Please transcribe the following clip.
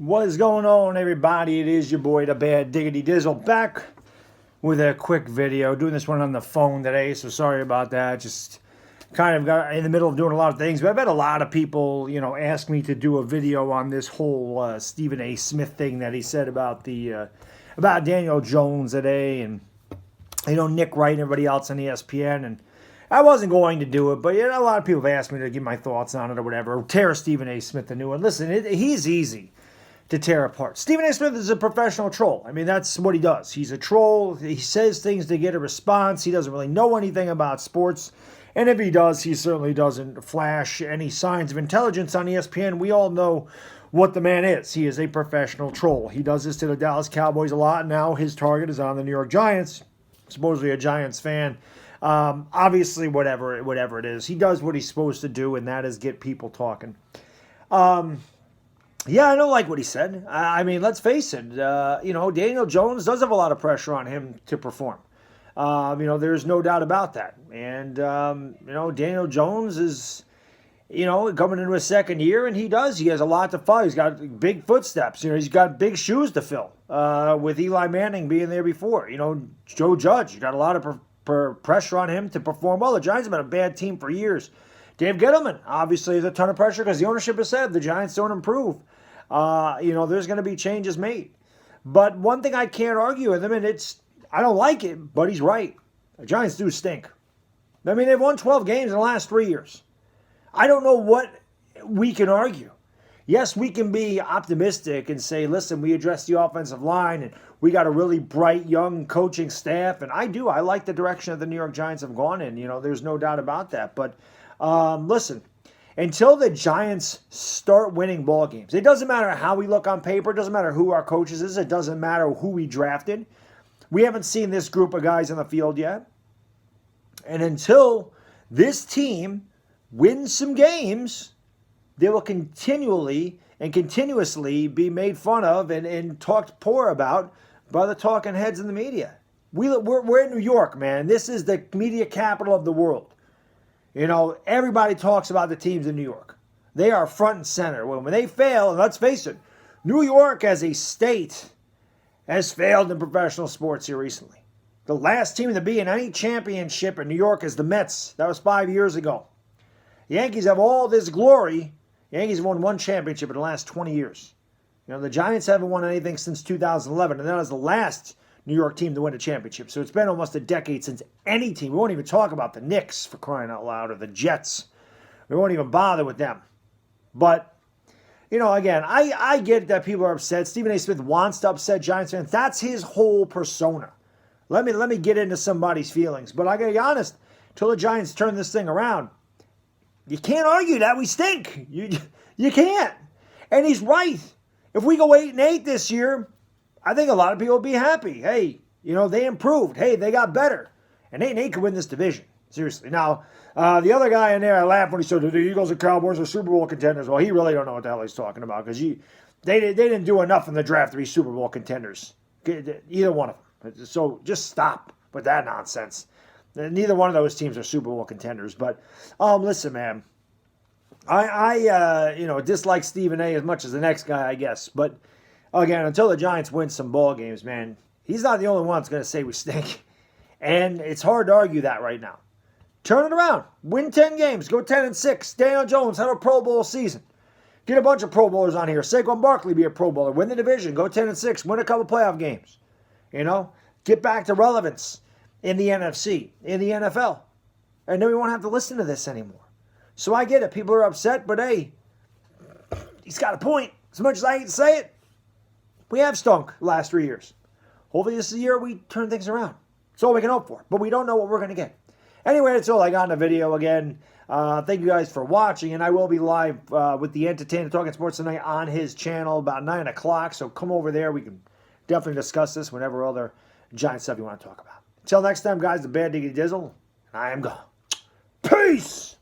What is going on, everybody? It is your boy, the Bad Diggity Dizzle, back with a quick video. Doing this one on the phone today, so sorry about that. Just kind of got in the middle of doing a lot of things, but I've had a lot of people, ask me to do a video on this whole Stephen A. Smith thing that he said about about Daniel Jones today, and Nick Wright and everybody else on ESPN, and I wasn't going to do it, but a lot of people have asked me to give my thoughts on it or whatever. Or tear Stephen A. Smith a new one. Listen, he's easy to tear apart. Stephen A. Smith is a professional troll. I mean, that's what he does. He's a troll. He says things to get a response. He doesn't really know anything about sports. And if he does, he certainly doesn't flash any signs of intelligence on ESPN. We all know what the man is. He is a professional troll. He does this to the Dallas Cowboys a lot. Now his target is on the New York Giants. Supposedly a Giants fan. Obviously, whatever it is, he does what he's supposed to do, and that is get people talking. Yeah, I don't like what he said. I mean, let's face it. Daniel Jones does have a lot of pressure on him to perform. There's no doubt about that. And, Daniel Jones is, coming into his second year, and he has a lot to follow. He's got big footsteps. He's got big shoes to fill with Eli Manning being there before. Joe Judge, got a lot of pressure on him to perform well. The Giants have been a bad team for years. Dave Gettleman, obviously, has a ton of pressure because the ownership has said if the Giants don't improve, there's going to be changes made. But one thing I can't argue with him, and I don't like it, but he's right. The Giants do stink. I mean, they've won 12 games in the last 3 years. I don't know what we can argue. Yes, we can be optimistic and say, listen, we addressed the offensive line and we got a really bright young coaching staff. And I like the direction that the New York Giants have gone in. There's no doubt about that. But listen, until the Giants start winning ball games, it doesn't matter how we look on paper. It doesn't matter who our coaches is. It doesn't matter who we drafted. We haven't seen this group of guys on the field yet. And until this team wins some games, they will continuously be made fun of and talked poor about by the talking heads in the media. We're in New York, man. This is the media capital of the world. Everybody talks about the teams in New York. They are front and center. When they fail, and let's face it, New York as a state has failed in professional sports here recently. The last team to be in any championship in New York is the Mets. That was 5 years ago. The Yankees have all this glory. The Yankees have won one championship in the last 20 years. The Giants haven't won anything since 2011, and that was the last New York team to win a championship. So it's been almost a decade since any team. We won't even talk about the Knicks, for crying out loud, or the Jets. We won't even bother with them. But, again, I get that people are upset. Stephen A. Smith wants to upset Giants fans. That's his whole persona. Let me get into somebody's feelings. But I got to be honest, until the Giants turn this thing around, you can't argue that we stink. You can't. And he's right. If we go 8-8 this year, I think a lot of people will be happy. Hey, they improved. Hey, they got better. And 8-8 could win this division. Seriously. Now, the other guy in there, I laughed when he said the Eagles and Cowboys are Super Bowl contenders. Well, he really don't know what the hell he's talking about because they didn't do enough in the draft to be Super Bowl contenders. Either one of them. So just stop with that nonsense. Neither one of those teams are Super Bowl contenders. But listen, man, I dislike Stephen A. as much as the next guy, I guess. But again, until the Giants win some ball games, man, he's not the only one that's going to say we stink. And it's hard to argue that right now. Turn it around. Win 10 games. Go 10-6. Daniel Jones had a Pro Bowl season. Get a bunch of Pro Bowlers on here. Saquon Barkley be a Pro Bowler. Win the division. Go 10-6. Win a couple playoff games. Get back to relevance in the NFC, in the NFL. And then we won't have to listen to this anymore. So I get it. People are upset, but hey, he's got a point. As much as I hate to say it, we have stunk the last 3 years. Hopefully this is the year we turn things around. That's all we can hope for. But we don't know what we're going to get. Anyway, that's all I got in the video. Again, thank you guys for watching. And I will be live with the Entertainer Talking Sports tonight on his channel about 9 o'clock. So come over there. We can definitely discuss this whenever other Giant stuff you want to talk about. Until next time, guys, the Bad Diggity Dizzle, and I am gone. Peace!